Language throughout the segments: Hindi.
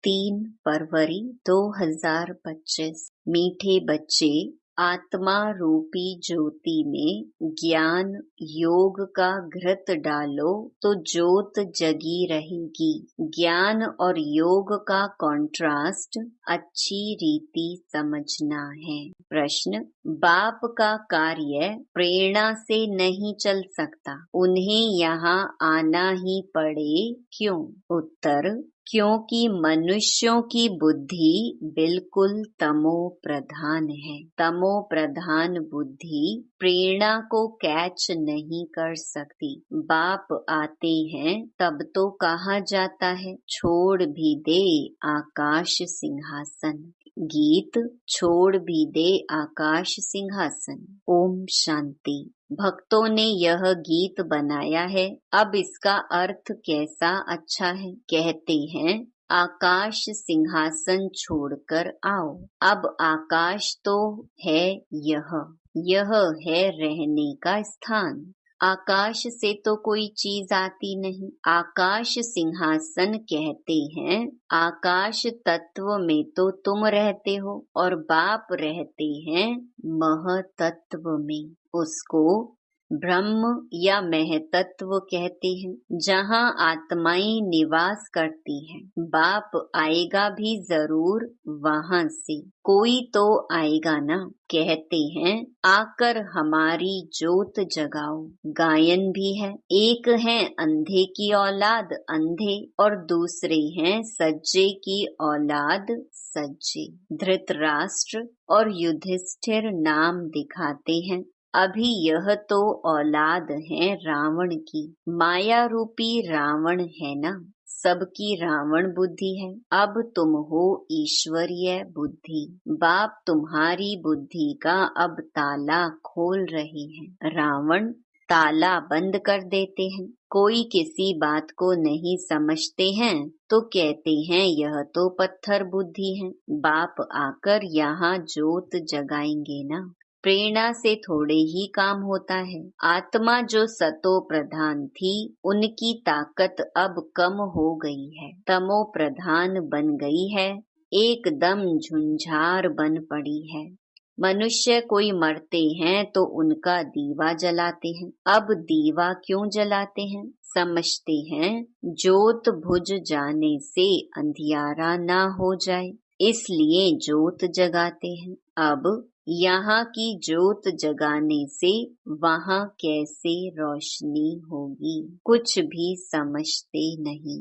3 फरवरी 2025। मीठे बच्चे, आत्मा रूपी ज्योति में ज्ञान योग का घृत डालो तो ज्योत जगी रहेगी। ज्ञान और योग का कॉन्ट्रास्ट अच्छी रीति समझना है। प्रश्न, बाप का कार्य प्रेरणा से नहीं चल सकता, उन्हें यहाँ आना ही पड़े क्यों? उत्तर, क्योंकि मनुष्यों की बुद्धि बिल्कुल तमो प्रधान है। तमो प्रधान बुद्धि प्रेरणा को कैच नहीं कर सकती। बाप आते हैं तब तो कहा जाता है, छोड़ भी दे आकाश सिंहासन। गीत, छोड़ भी दे आकाश सिंहासन। ओम शांति। भक्तों ने यह गीत बनाया है, अब इसका अर्थ कैसा अच्छा है। कहते हैं, आकाश सिंहासन छोड़कर आओ। अब आकाश तो है यह है रहने का स्थान। आकाश से तो कोई चीज आती नहीं। आकाश सिंहासन कहते हैं, आकाश तत्व में तो तुम रहते हो और बाप रहते हैं महतत्व में। उसको ब्रह्म या महतत्व कहते हैं, जहाँ आत्माएं निवास करती हैं। बाप आएगा भी जरूर वहां से, कोई तो आएगा ना। कहते हैं, आकर हमारी ज्योत जगाओ। गायन भी है, एक है अंधे की औलाद अंधे और दूसरे हैं सज्जे की औलाद सज्जे। धृतराष्ट्र और युधिष्ठिर नाम दिखाते हैं। अभी यह तो औलाद है रावण की। माया रूपी रावण है ना, सबकी रावण बुद्धि है। अब तुम हो ईश्वरीय बुद्धि। बाप तुम्हारी बुद्धि का अब ताला खोल रहे हैं। रावण ताला बंद कर देते हैं। कोई किसी बात को नहीं समझते हैं तो कहते हैं यह तो पत्थर बुद्धि है। बाप आकर यहाँ ज्योत जगाएंगे ना। प्रेरणा से थोड़े ही काम होता है। आत्मा जो सतो प्रधान थी, उनकी ताकत अब कम हो गई है, तमो प्रधान बन गई है, एकदम झुंझार बन पड़ी है। मनुष्य कोई मरते हैं तो उनका दीवा जलाते हैं। अब दीवा क्यों जलाते हैं? समझते हैं ज्योत बुझ जाने से अंधियारा ना हो जाए, इसलिए ज्योत जगाते हैं। अब यहाँ की ज्योत जगाने से वहाँ कैसे रोशनी होगी, कुछ भी समझते नहीं।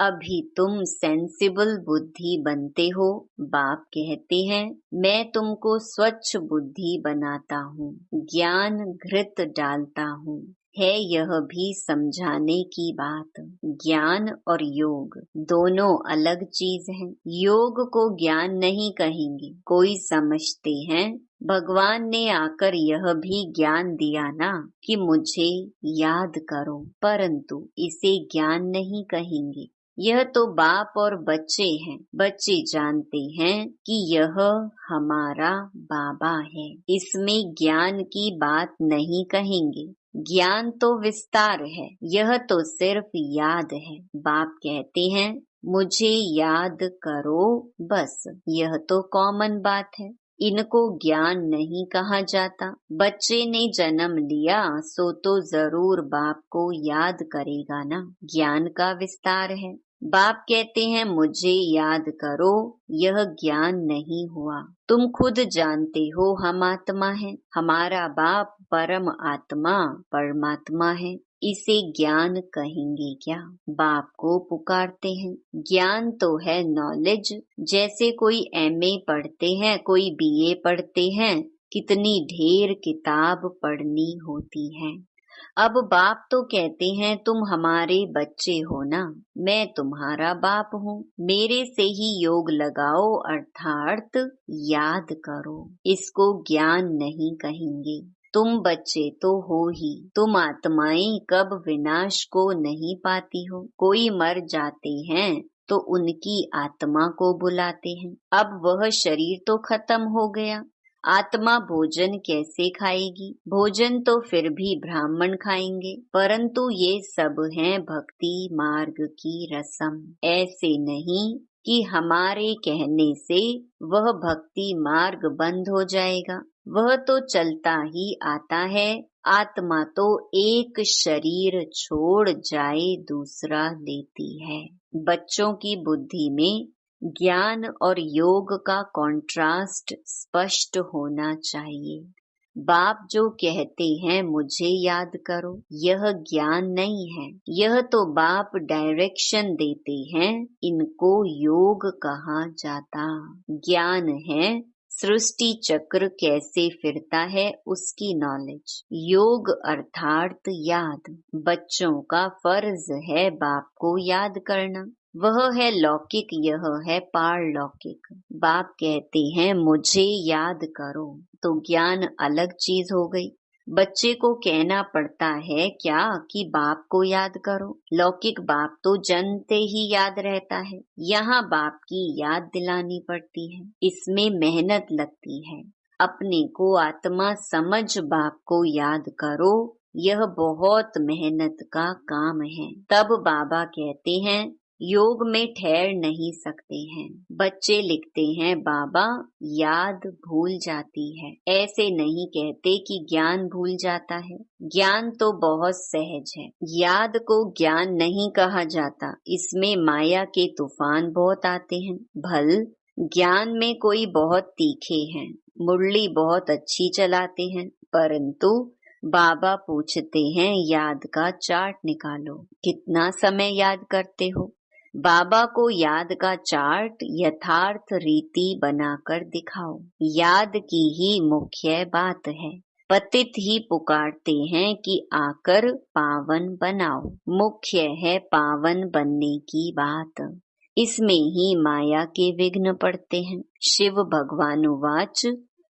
अभी तुम सेंसिबल बुद्धि बनते हो। बाप कहते हैं, मैं तुमको स्वच्छ बुद्धि बनाता हूँ, ज्ञान घृत डालता हूँ। है यह भी समझाने की बात। ज्ञान और योग दोनों अलग चीज हैं। योग को ज्ञान नहीं कहेंगे। कोई समझते हैं भगवान ने आकर यह भी ज्ञान दिया ना कि मुझे याद करो, परंतु इसे ज्ञान नहीं कहेंगे। यह तो बाप और बच्चे हैं। बच्चे जानते हैं कि यह हमारा बाबा है, इसमें ज्ञान की बात नहीं कहेंगे। ज्ञान तो विस्तार है, यह तो सिर्फ याद है। बाप कहते हैं, मुझे याद करो बस। यह तो कॉमन बात है, इनको ज्ञान नहीं कहा जाता। बच्चे ने जन्म लिया सो तो जरूर बाप को याद करेगा ना। ज्ञान का विस्तार है। बाप कहते हैं, मुझे याद करो, यह ज्ञान नहीं हुआ। तुम खुद जानते हो हम आत्मा हैं, हमारा बाप परम आत्मा परमात्मा है, इसे ज्ञान कहेंगे क्या? बाप को पुकारते हैं। ज्ञान तो है नॉलेज। जैसे कोई एमए पढ़ते हैं, कोई बीए पढ़ते हैं, कितनी ढेर किताब पढ़नी होती है। अब बाप तो कहते हैं, तुम हमारे बच्चे हो ना, मैं तुम्हारा बाप हूँ, मेरे से ही योग लगाओ अर्थात याद करो। इसको ज्ञान नहीं कहेंगे। तुम बच्चे तो हो ही, तुम आत्माएं कब विनाश को नहीं पाती हो। कोई मर जाते हैं तो उनकी आत्मा को बुलाते हैं। अब वह शरीर तो खत्म हो गया, आत्मा भोजन कैसे खाएगी? भोजन तो फिर भी ब्राह्मण खाएंगे, परंतु ये सब हैं भक्ति मार्ग की रस्म। ऐसे नहीं कि हमारे कहने से वह भक्ति मार्ग बंद हो जाएगा। वह तो चलता ही आता है। आत्मा तो एक शरीर छोड़ जाए दूसरा लेती है। बच्चों की बुद्धि में ज्ञान और योग का कॉन्ट्रास्ट स्पष्ट होना चाहिए। बाप जो कहते हैं मुझे याद करो, यह ज्ञान नहीं है। यह तो बाप डायरेक्शन देते हैं। इनको योग कहा जाता। ज्ञान है सृष्टि चक्र कैसे फिरता है उसकी नॉलेज। योग अर्थात याद। बच्चों का फर्ज है बाप को याद करना। वह है लौकिक, यह है पारलौकिक। बाप कहते हैं मुझे याद करो, तो ज्ञान अलग चीज हो गई। बच्चे को कहना पड़ता है क्या कि बाप को याद करो। लौकिक बाप तो जनते ही याद रहता है। यहाँ बाप की याद दिलानी पड़ती है। इसमें मेहनत लगती है। अपने को आत्मा समझ बाप को याद करो, यह बहुत मेहनत का काम है। तब बाबा कहते हैं योग में ठहर नहीं सकते हैं। बच्चे लिखते हैं बाबा याद भूल जाती है। ऐसे नहीं कहते कि ज्ञान भूल जाता है। ज्ञान तो बहुत सहज है। याद को ज्ञान नहीं कहा जाता। इसमें माया के तूफान बहुत आते हैं। भल ज्ञान में कोई बहुत तीखे हैं, मुरली बहुत अच्छी चलाते हैं, परंतु बाबा पूछते हैं याद का चार्ट निकालो, कितना समय याद करते हो। बाबा को याद का चार्ट यथार्थ रीति बनाकर दिखाओ। याद की ही मुख्य बात है। पतित ही पुकारते हैं कि आकर पावन बनाओ। मुख्य है पावन बनने की बात। इसमें ही माया के विघ्न पड़ते हैं। शिव भगवानुवाच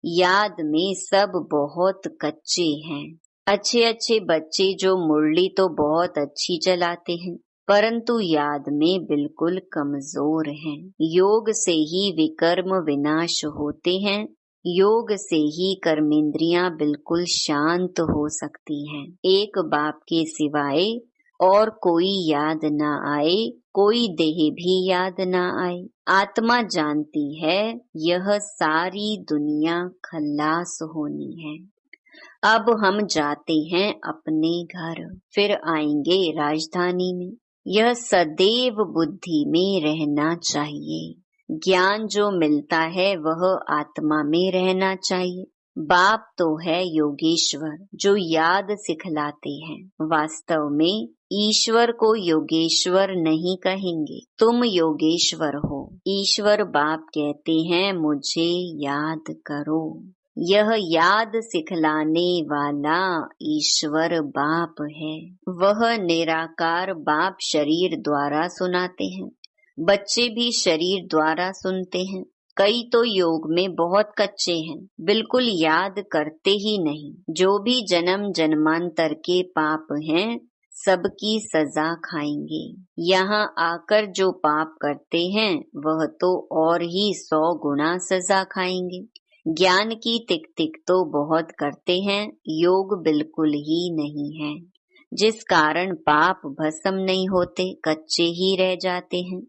याद में सब बहुत कच्चे हैं। अच्छे अच्छे बच्चे जो मुरली तो बहुत अच्छी चलाते हैं, परंतु याद में बिल्कुल कमजोर हैं। योग से ही विकर्म विनाश होते हैं। योग से ही कर्मेंद्रियां बिल्कुल शांत हो सकती हैं। एक बाप के सिवाय और कोई याद ना आए, कोई देह भी याद ना आए। आत्मा जानती है यह सारी दुनिया खल्लास होनी है। अब हम जाते हैं अपने घर, फिर आएंगे राजधानी में। यह सदैव बुद्धि में रहना चाहिए। ज्ञान जो मिलता है वह आत्मा में रहना चाहिए। बाप तो है योगेश्वर जो याद सिखलाते हैं। वास्तव में ईश्वर को योगेश्वर नहीं कहेंगे, तुम योगेश्वर हो। ईश्वर बाप कहते हैं मुझे याद करो। यह याद सिखलाने वाला ईश्वर बाप है। वह निराकार बाप शरीर द्वारा सुनाते हैं। बच्चे भी शरीर द्वारा सुनते हैं। कई तो योग में बहुत कच्चे हैं, बिल्कुल याद करते ही नहीं। जो भी जन्म जन्मांतर के पाप हैं सबकी सजा खाएंगे। यहाँ आकर जो पाप करते हैं वह तो और ही 100 गुना सजा खाएंगे। ज्ञान की तिक तिक तो बहुत करते हैं, योग बिल्कुल ही नहीं है, जिस कारण पाप भस्म नहीं होते, कच्चे ही रह जाते हैं।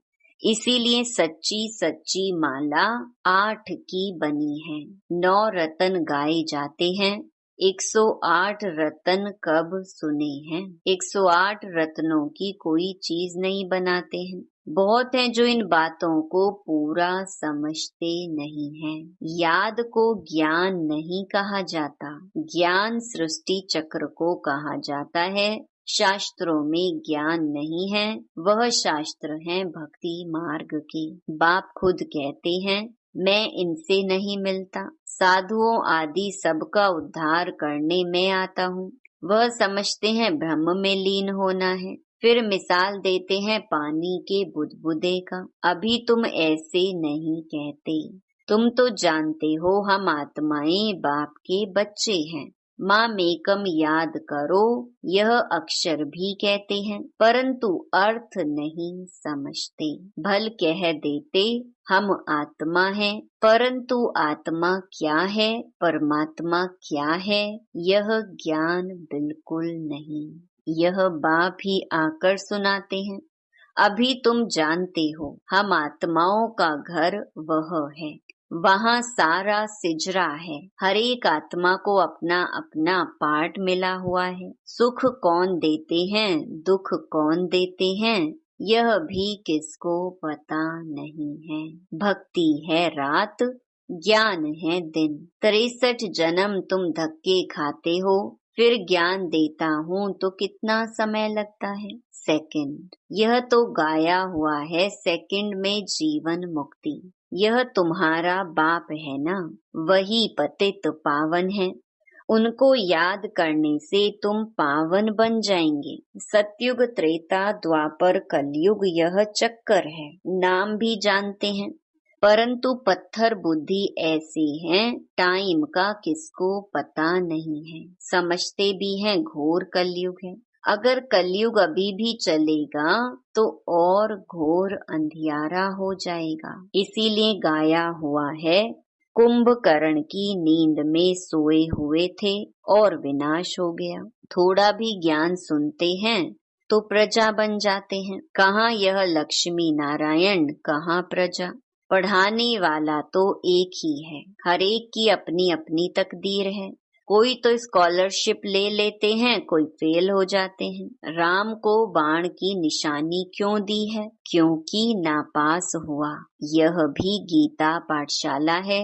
इसीलिए सच्ची सच्ची माला 8 की बनी है। 9 रतन गाए जाते हैं। 108 रतन कब सुने हैं? 108 रत्नों की कोई चीज नहीं बनाते हैं। बहुत हैं जो इन बातों को पूरा समझते नहीं हैं। याद को ज्ञान नहीं कहा जाता। ज्ञान सृष्टि चक्र को कहा जाता है। शास्त्रों में ज्ञान नहीं है, वह शास्त्र हैं भक्ति मार्ग के। बाप खुद कहते हैं मैं इनसे नहीं मिलता, साधुओं आदि सबका उद्धार करने मैं आता हूँ। वह समझते हैं ब्रह्म में लीन होना है। फिर मिसाल देते हैं पानी के बुदबुदे का। अभी तुम ऐसे नहीं कहते, तुम तो जानते हो हम आत्माएं बाप के बच्चे हैं। माँ मेकम याद करो, यह अक्षर भी कहते हैं, परंतु अर्थ नहीं समझते। भल कह देते हम आत्मा हैं, परंतु आत्मा क्या है, परमात्मा क्या है, यह ज्ञान बिल्कुल नहीं। यह बाप ही आकर सुनाते हैं। अभी तुम जानते हो हम आत्माओं का घर वह है, वहाँ सारा सिजरा है। हर एक आत्मा को अपना अपना पार्ट मिला हुआ है। सुख कौन देते हैं, दुख कौन देते हैं, यह भी किसको पता नहीं है। भक्ति है रात, ज्ञान है दिन। 63 जन्म तुम धक्के खाते हो, फिर ज्ञान देता हूँ तो कितना समय लगता है? सेकंड। यह तो गाया हुआ है सेकंड में जीवन मुक्ति। यह तुम्हारा बाप है ना, वही पतित पावन है। उनको याद करने से तुम पावन बन जाएंगे। सतयुग, त्रेता, द्वापर, कलयुग यह चक्कर है। नाम भी जानते हैं, परंतु पत्थर बुद्धि ऐसे हैं, टाइम का किसको पता नहीं है। समझते भी हैं घोर कलयुग है। अगर कलयुग अभी भी चलेगा तो और घोर अंधियारा हो जाएगा। इसीलिए गाया हुआ है, कुंभकर्ण की नींद में सोए हुए थे और विनाश हो गया। थोड़ा भी ज्ञान सुनते हैं तो प्रजा बन जाते हैं। कहाँ यह लक्ष्मी नारायण, कहाँ प्रजा। पढ़ाने वाला तो एक ही है, हर एक की अपनी अपनी तकदीर है। कोई तो स्कॉलरशिप ले लेते हैं, कोई फेल हो जाते हैं। राम को बाण की निशानी क्यों दी है? क्योंकि नापास हुआ। यह भी गीता पाठशाला है।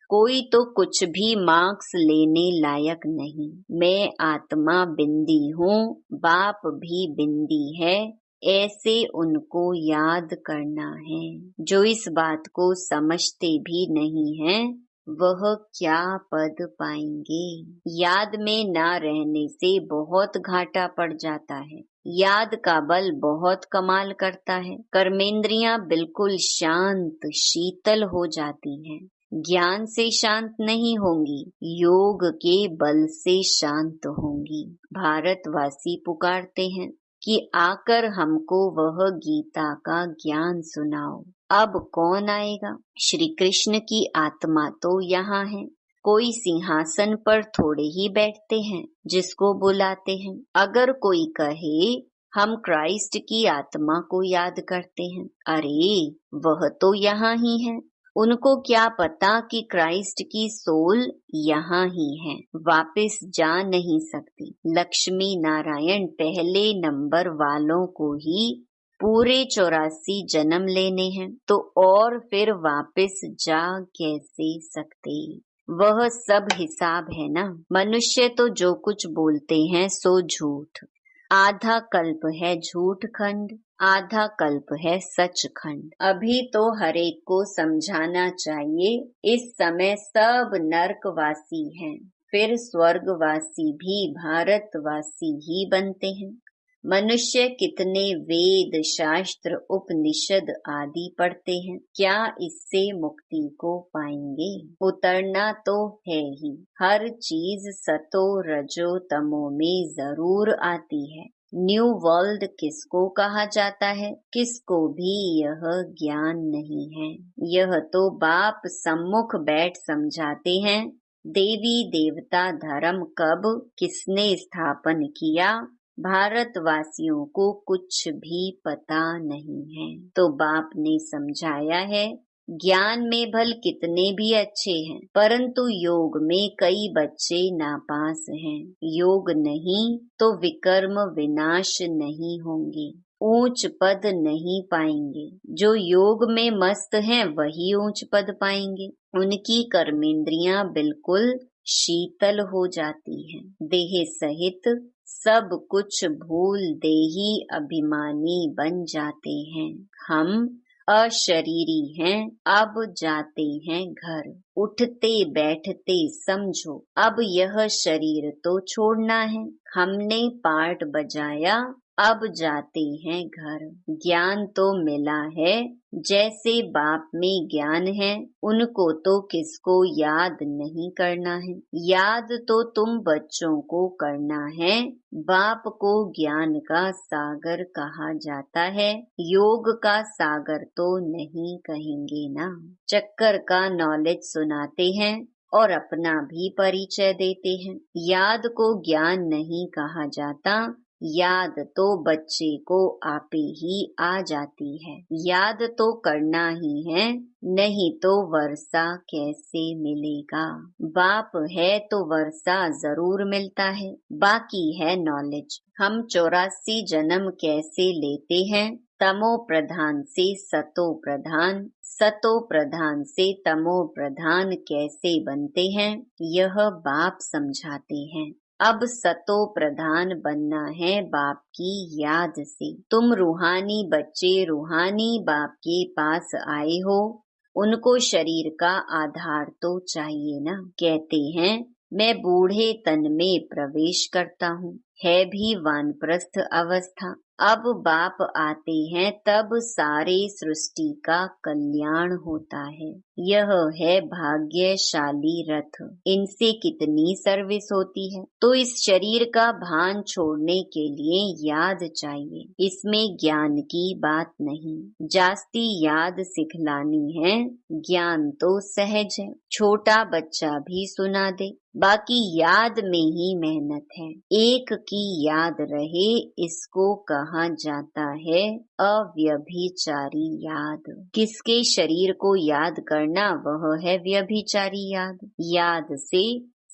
कोई तो कुछ भी मार्क्स लेने लायक नहीं। मैं आत्मा बिंदी हूँ, बाप भी बिंदी है, ऐसे उनको याद करना है। जो इस बात को समझते भी नहीं हैं, वह क्या पद पाएंगे। याद में ना रहने से बहुत घाटा पड़ जाता है। याद का बल बहुत कमाल करता है। कर्मेंद्रियां बिल्कुल शांत शीतल हो जाती हैं। ज्ञान से शांत नहीं होंगी, योग के बल से शांत होंगी। भारतवासी पुकारते हैं कि आकर हमको वह गीता का ज्ञान सुनाओ। अब कौन आएगा? श्री कृष्ण की आत्मा तो यहाँ है। कोई सिंहासन पर थोड़े ही बैठते हैं, जिसको बुलाते हैं। अगर कोई कहे हम क्राइस्ट की आत्मा को याद करते हैं, अरे वह तो यहाँ ही है। उनको क्या पता कि क्राइस्ट की सोल यहाँ ही है, वापस जा नहीं सकती। लक्ष्मी नारायण पहले नंबर वालों को ही पूरे 84 जन्म लेने हैं, तो और फिर वापस जा कैसे सकते? वह सब हिसाब है ना। मनुष्य तो जो कुछ बोलते हैं सो झूठ। आधा कल्प है झूठ खंड, आधा कल्प है सच खंड। अभी तो हर एक को समझाना चाहिए, इस समय सब नरकवासी हैं, फिर स्वर्गवासी भी भारतवासी ही बनते हैं। मनुष्य कितने वेद, शास्त्र, उपनिषद आदि पढ़ते हैं, क्या इससे मुक्ति को पाएंगे? उतरना तो है ही। हर चीज सतो रजो तमो में जरूर आती है। न्यू वर्ल्ड किसको कहा जाता है, किसको भी यह ज्ञान नहीं है। यह तो बाप सम्मुख बैठ समझाते हैं। देवी देवता धर्म कब किसने स्थापन किया, भारतवासियों को कुछ भी पता नहीं है। तो बाप ने समझाया है, ज्ञान में भल कितने भी अच्छे हैं, परंतु योग में कई बच्चे नापास हैं। योग नहीं तो विकर्म विनाश नहीं होंगे, ऊंच पद नहीं पाएंगे। जो योग में मस्त हैं वही ऊंच पद पाएंगे। उनकी कर्मेंद्रियां बिल्कुल शीतल हो जाती हैं। देह सहित सब कुछ भूल दे ही अभिमानी बन जाते हैं। हम अशरीरी हैं, अब जाते हैं घर। उठते बैठते समझो, अब यह शरीर तो छोड़ना है। हमने पार्ट बजाया, अब जाते हैं घर। ज्ञान तो मिला है, जैसे बाप में ज्ञान है, उनको तो किसको याद नहीं करना है। याद तो तुम बच्चों को करना है। बाप को ज्ञान का सागर कहा जाता है, योग का सागर तो नहीं कहेंगे ना। चक्कर का नॉलेज सुनाते हैं और अपना भी परिचय देते हैं। याद को ज्ञान नहीं कहा जाता, याद तो बच्चे को आपे ही आ जाती है। याद तो करना ही है, नहीं तो वर्षा कैसे मिलेगा। बाप है तो वर्षा जरूर मिलता है, बाकी है नॉलेज। हम 84 जन्म कैसे लेते हैं, तमो प्रधान से सतो प्रधान, सतो प्रधान से तमो प्रधान कैसे बनते हैं, यह बाप समझाते हैं। अब सतो प्रधान बनना है बाप की याद से। तुम रूहानी बच्चे रूहानी बाप के पास आए हो, उनको शरीर का आधार तो चाहिए ना। कहते हैं मैं बूढ़े तन में प्रवेश करता हूँ, है भी वानप्रस्थ अवस्था। अब बाप आते हैं तब सारे सृष्टि का कल्याण होता है। यह है भाग्यशाली रथ, इनसे कितनी सर्विस होती है। तो इस शरीर का भान छोड़ने के लिए याद चाहिए, इसमें ज्ञान की बात नहीं। जास्ती याद सिखलानी है, ज्ञान तो सहज है, छोटा बच्चा भी सुना दे। बाकी याद में ही मेहनत है। एक की याद रहे, इसको कहा जाता है अव्यभिचारी याद। किसके शरीर को याद करना, वह है व्यभिचारी याद। याद से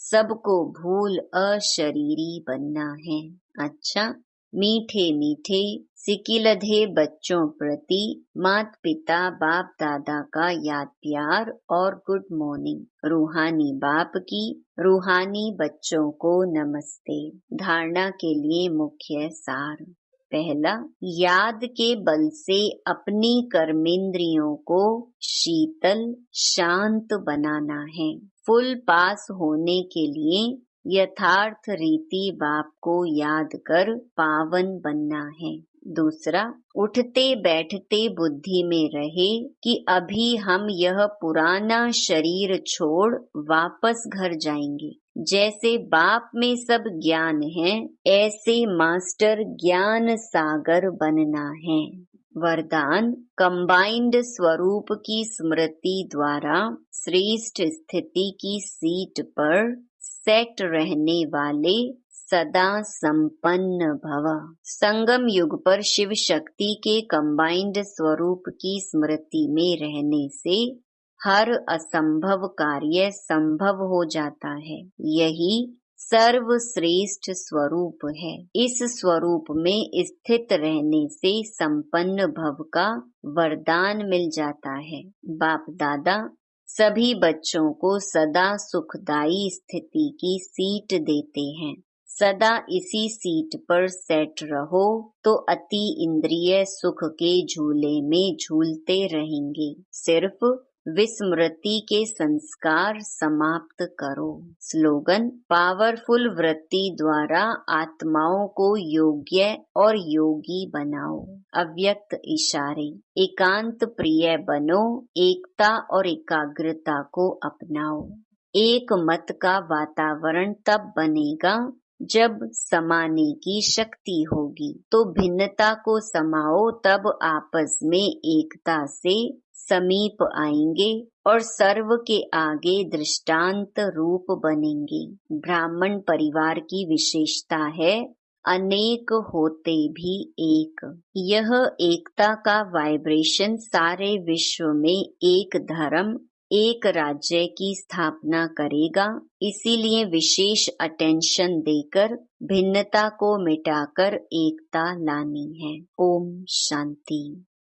सबको भूल अशरीरी बनना है। अच्छा, मीठे मीठे सिकिलधे बच्चों प्रति माता पिता बाप दादा का याद प्यार और गुड मॉर्निंग। रूहानी बाप की रूहानी बच्चों को नमस्ते। धारणा के लिए मुख्य सार। पहला, याद के बल से अपनी कर्मेंद्रियों को शीतल शांत बनाना है। फुल पास होने के लिए यथार्थ रीति बाप को याद कर पावन बनना है। दूसरा, उठते बैठते बुद्धि में रहे कि अभी हम यह पुराना शरीर छोड़ वापस घर जाएंगे। जैसे बाप में सब ज्ञान है, ऐसे मास्टर ज्ञान सागर बनना है। वरदान, कंबाइंड स्वरूप की स्मृति द्वारा श्रेष्ठ स्थिति की सीट पर सेट रहने वाले सदा संपन्न भव। संगम युग पर शिव शक्ति के कंबाइंड स्वरूप की स्मृति में रहने से हर असंभव कार्य संभव हो जाता है। यही सर्वश्रेष्ठ स्वरूप है। इस स्वरूप में स्थित रहने से संपन्न भव का वरदान मिल जाता है। बाप दादा सभी बच्चों को सदा सुखदायी स्थिति की सीट देते हैं। सदा इसी सीट पर सेट रहो तो अति इंद्रिय सुख के झूले में झूलते रहेंगे। सिर्फ विस्मृति के संस्कार समाप्त करो। स्लोगन, पावरफुल वृत्ति द्वारा आत्माओं को योग्य और योगी बनाओ। अव्यक्त इशारे, एकांत प्रिय बनो, एकता और एकाग्रता को अपनाओ। एक मत का वातावरण तब बनेगा जब समाने की शक्ति होगी। तो भिन्नता को समाओ, तब आपस में एकता से समीप आएंगे और सर्व के आगे दृष्टांत रूप बनेंगे। ब्राह्मण परिवार की विशेषता है अनेक होते भी एक। यह एकता का वाइब्रेशन सारे विश्व में एक धर्म एक राज्य की स्थापना करेगा। इसीलिए विशेष अटेंशन देकर भिन्नता को मिटाकर एकता लानी है। ओम शांति।